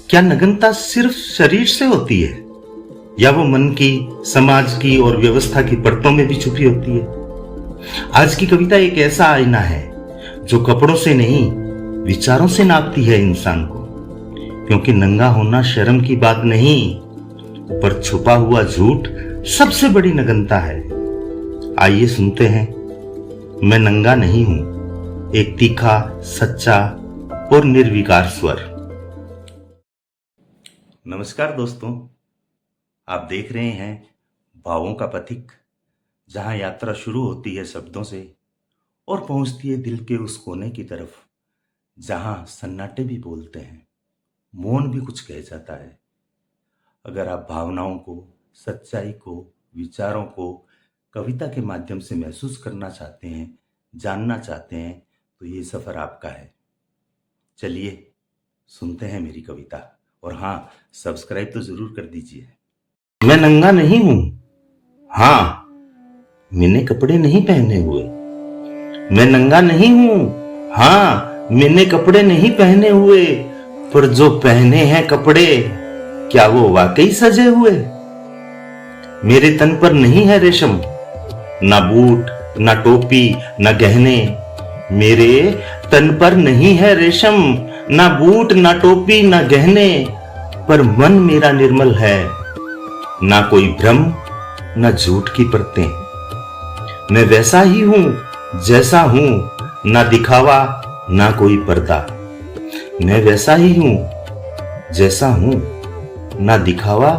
क्या नग्नता सिर्फ शरीर से होती है या वो मन की, समाज की और व्यवस्था की परतों में भी छुपी होती है? आज की कविता एक ऐसा आईना है जो कपड़ों से नहीं, विचारों से नापती है इंसान को। क्योंकि नंगा होना शर्म की बात नहीं, पर छुपा हुआ झूठ सबसे बड़ी नग्नता है। आइए सुनते हैं मैं नंगा नहीं हूं, एक तीखा, सच्चा और निर्विकार स्वर। नमस्कार दोस्तों, आप देख रहे हैं भावों का पथिक, जहां यात्रा शुरू होती है शब्दों से और पहुंचती है दिल के उस कोने की तरफ जहां सन्नाटे भी बोलते हैं, मौन भी कुछ कह जाता है। अगर आप भावनाओं को, सच्चाई को, विचारों को कविता के माध्यम से महसूस करना चाहते हैं, जानना चाहते हैं, तो ये सफर आपका है। चलिए सुनते हैं मेरी कविता, और हाँ, सब्सक्राइब तो जरूर कर दीजिए। मैं नंगा नहीं हूं, हाँ, मैंने कपड़े नहीं पहने हुए। मैं नंगा नहीं हूं, हाँ, मैंने कपड़े नहीं पहने हुए, पर जो पहने हैं कपड़े, क्या वो वाकई सजे हुए? मेरे तन पर नहीं है रेशम, ना बूट, ना टोपी, ना गहने। मेरे तन पर नहीं है रेशम, ना बूट, ना टोपी, ना गहने, पर मन मेरा निर्मल है, ना कोई भ्रम, ना झूठ की परतें। मैं वैसा ही हूं जैसा हूं, ना दिखावा, ना कोई पर्दा। मैं वैसा ही हूं जैसा हूं, ना दिखावा,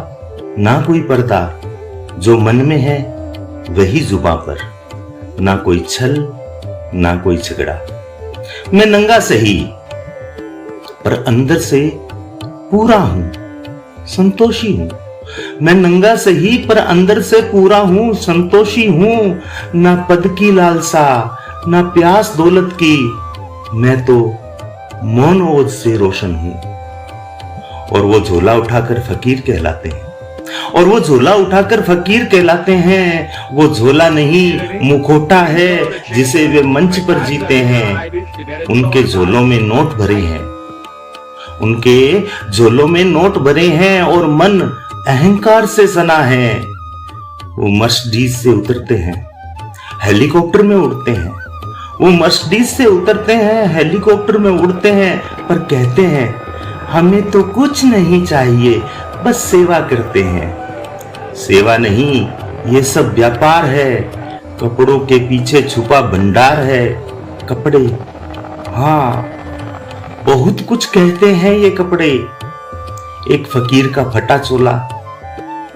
ना कोई पर्दा। जो मन में है वही जुबां पर, ना कोई छल, ना कोई झगड़ा। मैं नंगा सही पर अंदर से पूरा हूं, संतोषी हूं। मैं नंगा सही पर अंदर से पूरा हूं, संतोषी हूं। ना पद की लालसा, ना प्यास दौलत की, मैं तो मौन ओज से रोशन हूं। और वो झोला उठाकर फकीर कहलाते हैं, और वो झोला उठाकर फकीर कहलाते हैं। वो झोला नहीं, मुखौटा है जिसे वे मंच पर जीते हैं। उनके झोलों में नोट भरे हैं, उनके झोलों में नोट भरे हैं, और मन अहंकार से सना है। वो मर्सिडीज से उतरते हैं, हेलीकॉप्टर में उड़ते हैं। वो मर्सिडीज से उतरते हैं, हेलीकॉप्टर में उड़ते हैं, पर कहते हैं हमें तो कुछ नहीं चाहिए, बस सेवा करते हैं। सेवा नहीं, ये सब व्यापार है, कपड़ों के पीछे छुपा भंडार है। कपड़े, हाँ, बहुत कुछ कहते हैं ये कपड़े। एक फकीर का फटा चोला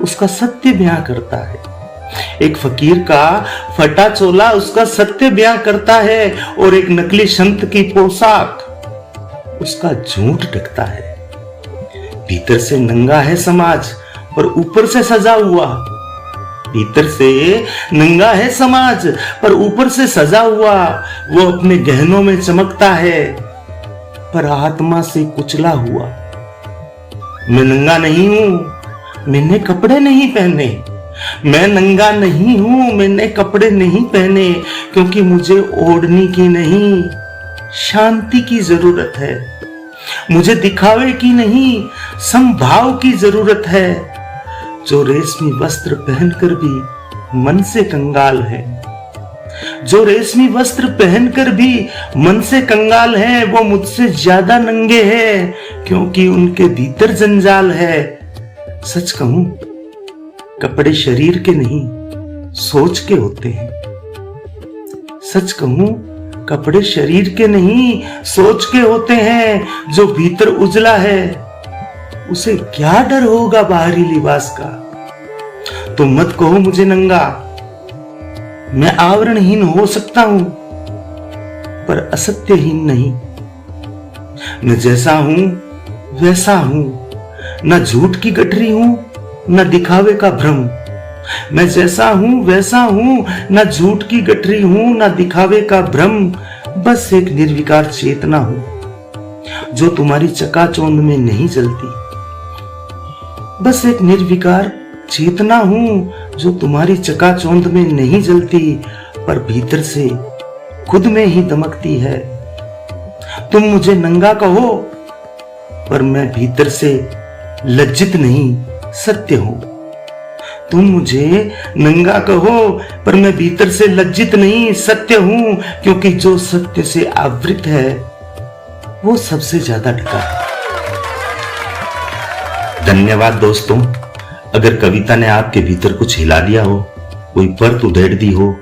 उसका सत्य बयां करता है। एक फकीर का फटा चोला उसका सत्य बयां करता है, और एक नकली संत की पोशाक उसका झूठ ढकता है। भीतर से नंगा है समाज, पर ऊपर से सजा हुआ। भीतर से नंगा है समाज, पर ऊपर से सजा हुआ। वो अपने गहनों में चमकता है, पर आत्मा से कुचला हुआ। मैं नंगा नहीं हूं, मैंने कपड़े नहीं पहने। मैं नंगा नहीं हूं, मैंने कपड़े नहीं पहने, क्योंकि मुझे ओढ़नी की नहीं, शांति की जरूरत है। मुझे दिखावे की नहीं, संभाव की जरूरत है। जो रेशमी वस्त्र पहनकर भी मन से कंगाल है, जो रेशमी वस्त्र पहनकर भी मन से कंगाल हैं, वो मुझसे ज्यादा नंगे हैं, क्योंकि उनके भीतर जंजाल है। सच कहूं, कपड़े शरीर के नहीं, सोच के होते हैं। सच कहूं, कपड़े शरीर के नहीं, सोच के होते हैं। जो भीतर उजला है, उसे क्या डर होगा बाहरी लिबास का। तो मत कहो मुझे नंगा, मैं आवरणहीन हो सकता हूं, पर असत्यहीन नहीं। मैं जैसा हूं वैसा हूं, न झूठ की गठरी हूं, न दिखावे का भ्रम। मैं जैसा हूं वैसा हूं, न झूठ की गठरी हूं, न दिखावे का भ्रम। बस एक निर्विकार चेतना हूं जो तुम्हारी चकाचौंध में नहीं जलती। बस एक निर्विकार चेतना हूं जो तुम्हारी चकाचौंध में नहीं जलती, पर भीतर से खुद में ही दमकती है। तुम मुझे नंगा कहो, पर मैं भीतर से लज्जित नहीं, सत्य हूं। तुम मुझे नंगा कहो पर मैं भीतर से लज्जित नहीं, सत्य हूं। क्योंकि जो सत्य से आवृत है वो सबसे ज्यादा ढका है। धन्यवाद दोस्तों। अगर कविता ने आपके भीतर कुछ हिला दिया हो, कोई परत उधेड़ दी हो,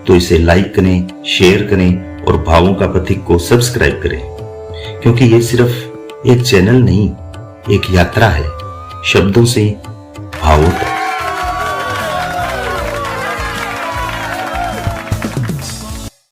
तो इसे लाइक करें, शेयर करें और भावों का पथिक को सब्सक्राइब करें। क्योंकि ये सिर्फ एक चैनल नहीं, एक यात्रा है, शब्दों से भावों तक।